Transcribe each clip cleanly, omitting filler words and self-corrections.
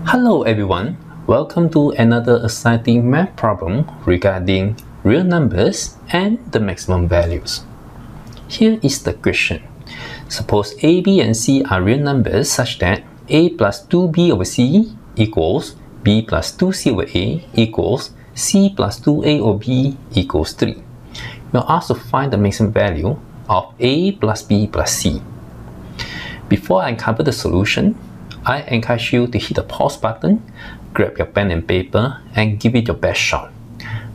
Hello everyone, welcome to another exciting math problem regarding real numbers and the maximum values. Here is the question. Suppose a, b and c are real numbers such that a plus 2b over c equals b plus 2c over a equals c plus 2a over b equals 3. We are asked to find the maximum value of a plus b plus c. Before I cover the solution, I encourage you to hit the pause button, grab your pen and paper, and give it your best shot.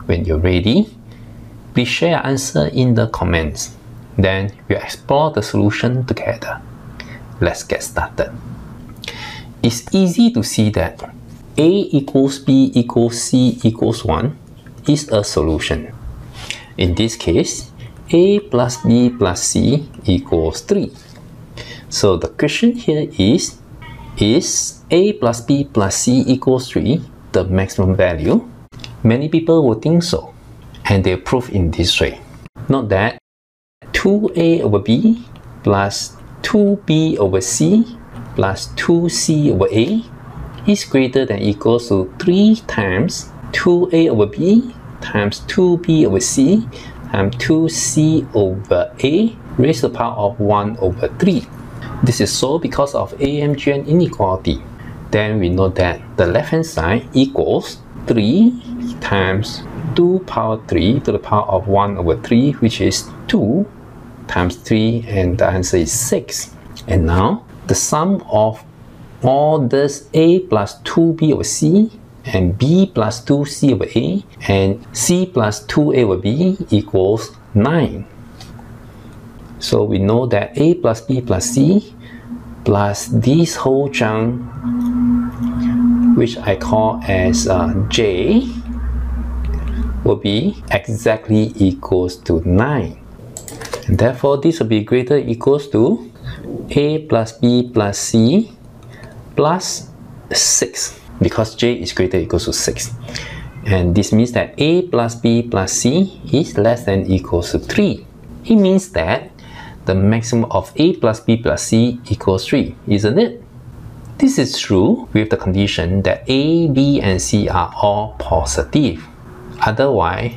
When you're ready, please share your answer in the comments. Then we'll explore the solution together. Let's get started. It's easy to see that a equals b equals c equals 1 is a solution. In this case, a plus b plus c equals 3. So the question here is a plus b plus c equals 3 the maximum value? Many people will think so, and they prove in this way. Note that 2a over b plus 2b over c plus 2c over a is greater than or equals to 3 times 2a over b times 2b over c times 2c over a raised to the power of 1 over 3. This is so because of AMGN inequality. Then we know that the left hand side equals 3 times 2 power 3 to the power of 1 over 3, which is 2 times 3, and the answer is 6. And now the sum of all this a plus 2b over c and b plus 2c over a and c plus 2a over b equals 9. So we know that a plus b plus c plus this whole chunk, which I call as j, will be exactly equals to 9. And therefore this will be greater or equals to a plus b plus c plus 6, because j is greater or equals to 6. And this means that a plus b plus c is less than or equals to 3. It means that the maximum of a plus b plus c equals 3, isn't it? This is true with the condition that a, b, and c are all positive. Otherwise,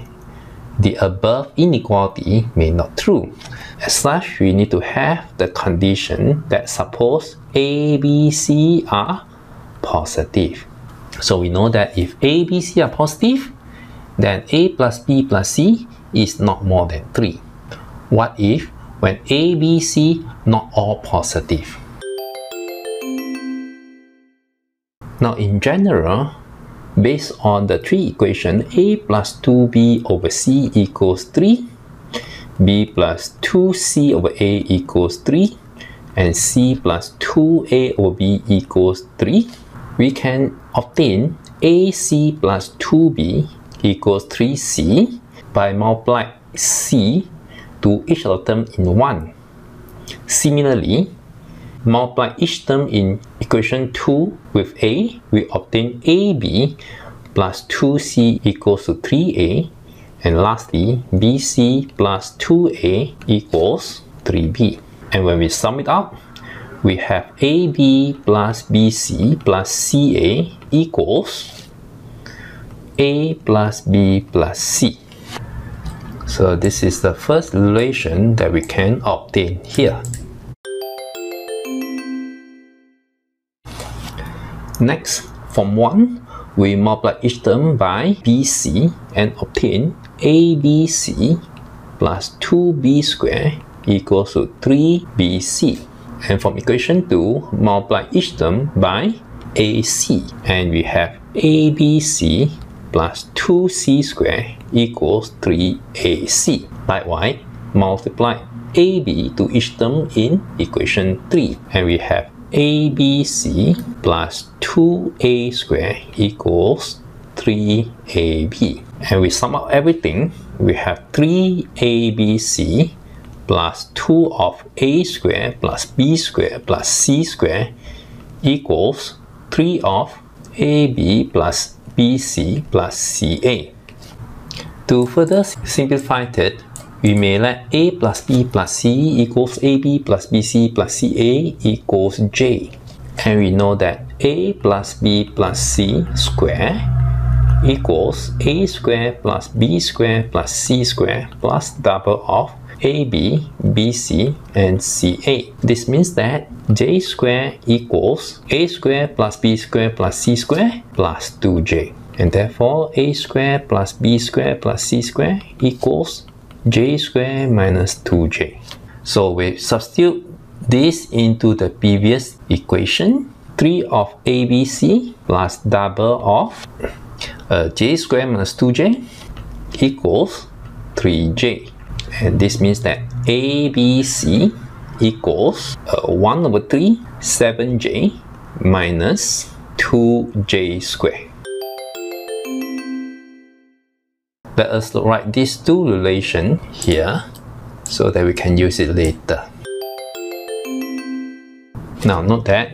the above inequality may not true. As such, we need to have the condition that suppose a, b, c are positive. So we know that if a, b, c are positive, then a plus b plus c is not more than 3. What if when a, b, c not all positive? Now in general, based on the three equations, a plus 2b over c equals 3, b plus 2c over a equals 3, and c plus 2a over b equals 3, we can obtain ac plus 2b equals 3c by multiplying c to each of the term in 1. Similarly, multiply each term in equation 2 with a, we obtain ab plus 2c equals to 3a, and lastly bc plus 2a equals 3b. And when we sum it up, we have ab plus bc plus ca equals a plus b plus c. So this is the first relation that we can obtain here. Next, from 1, we multiply each term by bc and obtain abc plus 2b squared equals to 3bc. And from equation 2, multiply each term by ac, and we have abc plus 2c squared equals 3ac. Likewise, multiply ab to each term in equation 3, and we have abc plus 2a squared equals 3ab. And we sum up everything, we have 3abc plus 2 of a squared plus b squared plus c squared equals 3 of ab plus bc plus ca. To further simplify it, we may let a plus b plus c equals ab plus bc plus ca equals j. And we know that a plus b plus c square equals a square plus b square plus c square plus double of AB, BC, and CA. This means that j square equals a square plus b square plus c square plus 2j. And therefore, a square plus b square plus c square equals j square minus 2j. So we substitute this into the previous equation. 3 of ABC plus double of j square minus 2j equals 3j. And this means that ABC equals 1 over 3 7j minus 2j squared. Let us write these two relations here so that we can use it later. Now note that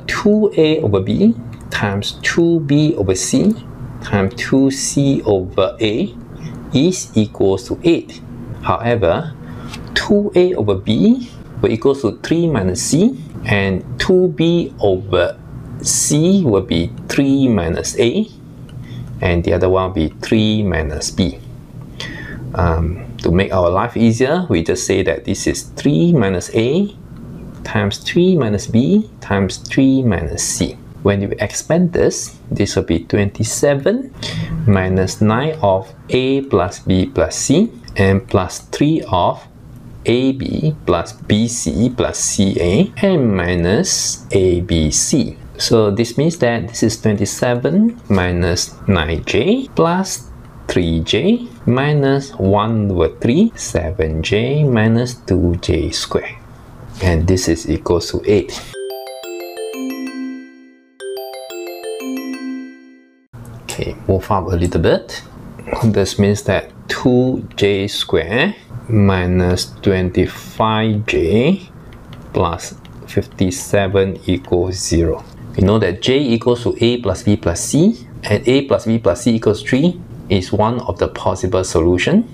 2a over b times 2b over c times 2c over a is equals to 8. However, 2a over b will equal to 3 minus c, and 2b over c will be 3 minus a, and the other one will be 3 minus b. To make our life easier, we just say that this is 3 minus a times 3 minus b times 3 minus c. When you expand this, this will be 27 minus 9 of a plus b plus c and plus 3 of ab plus bc plus ca and minus abc. So this means that this is 27 minus 9j plus 3j minus 1 over 3 7j minus 2j squared. And this is equals to 8. Okay, move up a little bit. This means that 2j squared minus 25j plus 57 equals 0. We know that j equals to a plus b plus c, and a plus b plus c equals 3 is one of the possible solutions.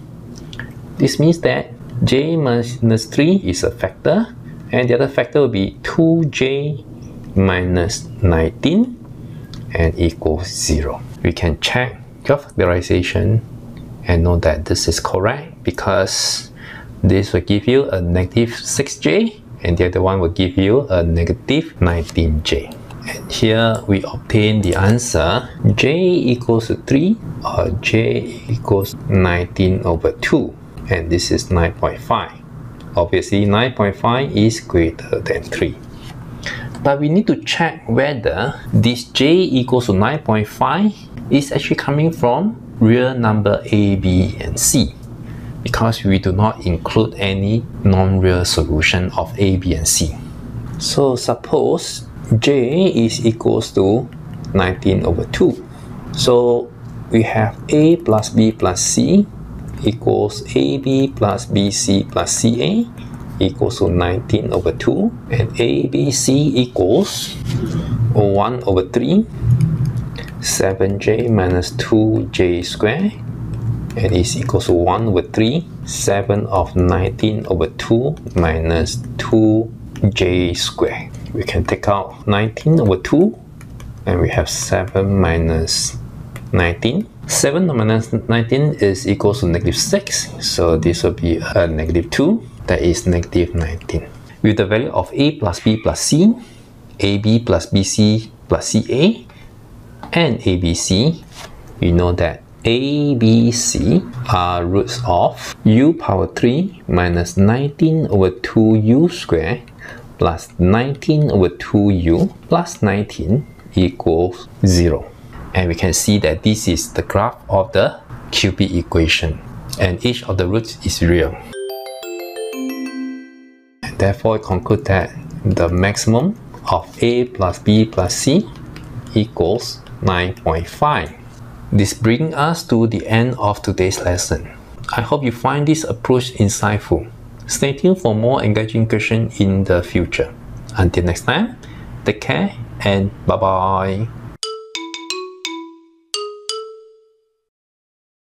This means that j minus 3 is a factor, and the other factor will be 2j minus 19 and equals 0. We can check your factorization and know that this is correct because this will give you a negative 6j and the other one will give you a negative 19j. And here we obtain the answer j equals to 3 or j equals 19 over 2, and this is 9.5. Obviously 9.5 is greater than 3. But we need to check whether this j equals to 9.5 is actually coming from real number a, b, and c, because we do not include any non-real solution of a, b, and c. So suppose j is equals to 19 over 2. So we have a plus b plus c equals ab plus bc plus ca equals to 19 over 2, and abc equals 1 over 3 7j minus 2j squared, and is equals to 1 over 3 7 of 19 over 2 minus 2j squared. We can take out 19 over 2 and we have 7 minus 19. 7 minus 19 is equals to negative 6, so this will be a negative 2, that is negative 19. With the value of a plus b plus c, ab plus bc plus ca, and abc, we know that abc are roots of u power 3 minus 19 over 2u squared plus 19 over 2u plus 19 equals 0. And we can see that this is the graph of the cubic equation, and each of the roots is real. And therefore, we conclude that the maximum of a plus b plus c equals 9.5. This brings us to the end of today's lesson. I hope you find this approach insightful. Stay tuned for more engaging questions in the future. Until next time, take care and bye-bye.